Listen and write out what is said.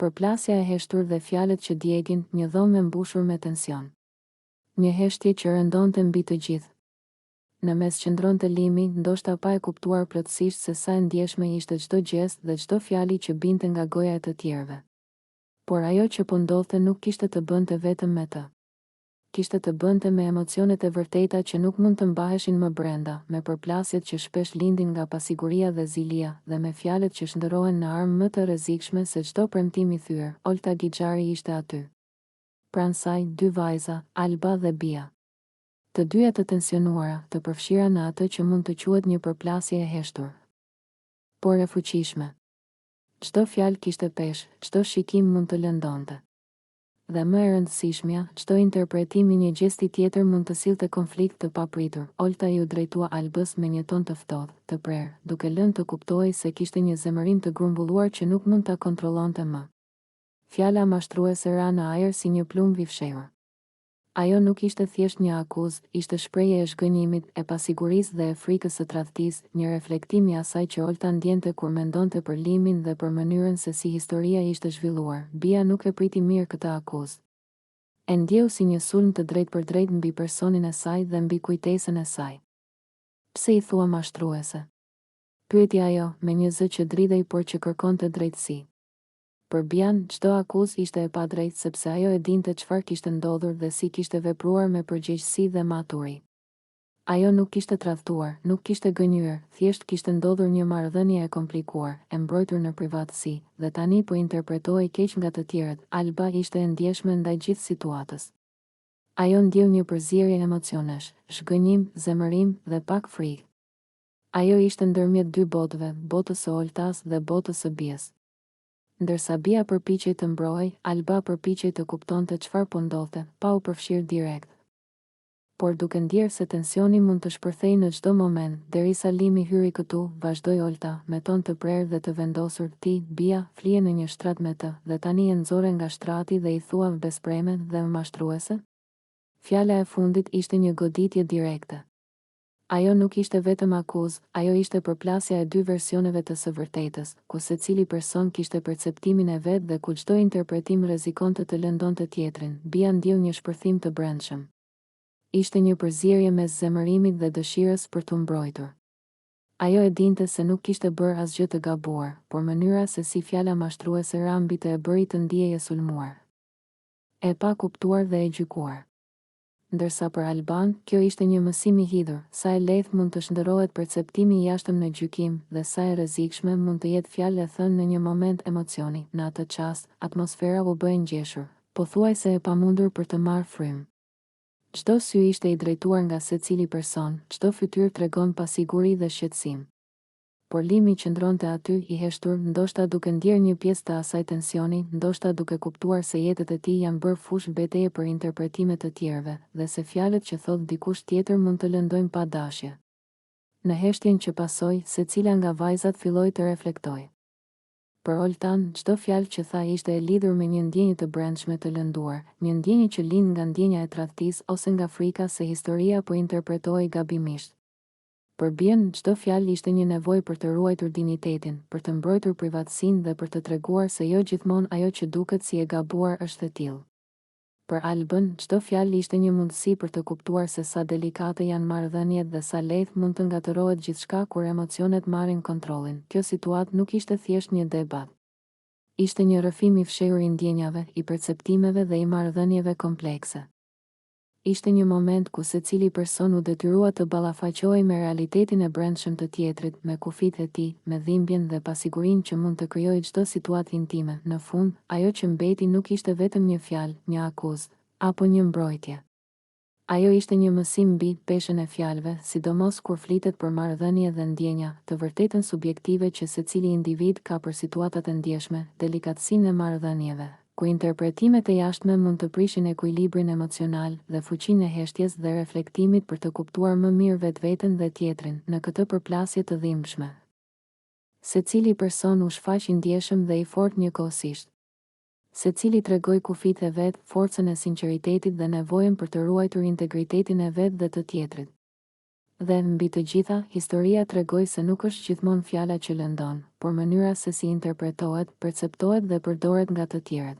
Përplasja e heshtur dhe fjalët që djegin, një dhomë e mbushur me tension. Një heshtje që rëndonte mbi të gjithë. Në mes qëndronte Limi, ndoshta pa e kuptuar plotësisht se sa e ndjeshme ishte çdo gjest dhe çdo fjali që binte nga goja e të tjerëve. Por ajo që po ndodhte nuk kishte të bënte vetëm me të. Kishte të bënte me emocionet e vërteta që nuk mund të mbaheshin më brenda, me përplasjet që shpesh lindin nga pasiguria dhe zilia, dhe me fjalët që shndërrohen në armë më të rrezikshme se çdo premtim i thyer. Olta Gixhari ishte aty. Pranë saj, dy vajza, Alba dhe Bia. Të dyja të tensionuara, të përfshira në atë që mund të quhet një përplasje e heshtur, por e fuqishme. Çdo fjalë kishte peshë, çdo shikim mund të lëndonte. Dhe më e rëndësishmja, çdo interpretim i një gjesti tjetër mund të sillte konflikt të papritur. Olta ju drejtua Albës me një ton të ftohtë, të prerë, duke lënë të kuptojë se kishte një zemërim të grumbulluar që nuk mund ta kontrollonte më. Fjala mashtruese ra në ajër si një plumb i fshehur. Ajo nuk ishte thjesht një akuzë, ishte shprehje e zhgënjimit, e pasigurisë dhe e frikës së tradhtisë, një reflektim i asaj që Olta ndjente kur mendonte për Limin dhe për mënyrën se si historia ishte zhvilluar. Bia nuk e priti mirë këtë akuzë. E ndjeu si një sulm të drejtpërdrejtë mbi personin e saj dhe mbi kujtesën e saj. Pse i thua mashtruese? Pyeti ajo, me një zë që dridhej por që kërkonte drejtësi. Për Bian, çdo akuzë ishte e padrejtë sepse ajo e dinte çfarë kishte ndodhur dhe si kishte vepruar me përgjegjësi dhe maturi. Ajo nuk kishte tradhtuar, nuk kishte gënjur, thjesht kishte ndodhur një marrëdhënie e komplikuar, e mbrojtur në privatësi, dhe tani po interpretohej keq nga të tjerët. Alba ishte e ndjeshme ndaj gjithë situatës. Ajo ndjeu një përzierje emocionesh, zhgënjim, zemërim dhe pak frikë. Ajo ishte ndërmjet dy botëve, botës së Oltas dhe botës së Bies. Ndërsa Bia përpiqej të mbrojë, Alba përpiqej të kuptonte çfarë po ndodhte, pa u përfshirë direkt. Por duke ndjerë se tensioni mund të shpërthejë në çdo moment, derisa Limi hyri këtu, vazhdoi Olta, me ton të prerë dhe të vendosur. Ti, Bia, flije në një shtrat me të, dhe tani e nxore nga shtrati dhe i thua bespremen dhe mashtruese? Fjala e fundit ishte një goditje direkte. Ajo nuk ishte vetëm akuzë, ajo ishte përplasja e dy versioneve të së vërtetës, ku secili person kishte perceptimin e vet dhe ku çdo interpretim rrezikonte të lëndonte tjetrin. Bia ndjeu një shpërthim të brendshëm. Ishte një përzierje mes zemërimit dhe dëshirës për t'u mbrojtur. Ajo e dinte se nuk kishte bërë asgjë të gabuar, por mënyra se si fjala mashtruese ra mbi të e bëri të ndihej e sulmuar, e pa kuptuar dhe e gjykuar. Ndërsa për Alban, kjo ishte një mësim i hidhur, sa e lehtë mund të shndërrohet perceptimi i jashtëm në gjykim dhe sa e rrezikshme mund të jetë fjalë e thënë në një moment emocioni. Në atë çast, atmosfera u bë e ngjeshur, pothuajse e pamundur për të marrë frymë. Çdo sy ishte i drejtuar nga secili person, çdo fytyrë tregon pasiguri dhe shqetësim. Por Limi qëndronte aty i heshtur, ndoshta duke ndjerë një pjesë të asaj tensioni, ndoshta duke kuptuar se jetët e tij janë bërë fush betejë për interpretime të tjerëve, dhe se fjalët që thot dikush tjetër mund të lëndojnë pa dashje. Në heshtjen që pasoi, secila nga vajzat filloi të reflektojë. Për Oltan, çdo fjalë që tha ishte e lidhur me një ndjenjë të brendshme të lënduar, një ndjenjë që lind nga ndjenja e tradhtisë ose nga frika se historia po interpretohej gabimisht. Për Bien, çdo fjalë ishte një nevojë për të ruajtur dinjitetin, për të mbrojtur privatësinë dhe për të treguar se jo gjithmonë ajo që duket si e gabuar është e tillë. Për Albën, çdo fjalë ishte një mundësi për të kuptuar se sa delikate janë marrëdhëniet dhe sa lehtë mund të ngatërohet gjithçka kur emocionet marrin kontrollin. Kjo situatë nuk ishte thjesht një debat. Ishte një rrëfim i fshehur i ndjenjave, i perceptimeve dhe i marrëdhënieve komplekse. Ishte një moment ku secili person u detyrua të ballafaqohej me realitetin e brendshëm të tjetrit, me kufitë e tij, me dhimbjen dhe pasigurinë që mund të krijojë çdo situatë intime. Në fund, ajo që mbeti nuk ishte vetëm një fjalë, një akuzë, apo një mbrojtje. Ajo ishte një mësim mbi peshën e fjalëve, sidomos kur flitet për marrëdhënie dhe ndjenja, të vërtetën subjektive që secili individ ka për situatat e ndjeshme, delikatësinë e marrëdhënieve, ku interpretimet e jashtme mund të prishin ekuilibrin emocional dhe fuqinë e heshtjes dhe reflektimit për të kuptuar më mirë vetveten dhe tjetrin në këtë përplasje të dhimbshme. Secili person u shfaq i ndjeshëm dhe i fortë njëkohësisht. Secili tregoi kufitë e vet, forcën e sinqeritetit dhe nevojën për të ruajtur integritetin e vet dhe të tjetrit. Dhe mbi të gjitha, historia tregoi se nuk është gjithmonë fjala që lëndon, por mënyra se si interpretohet, perceptohet dhe përdoret nga të tjerët.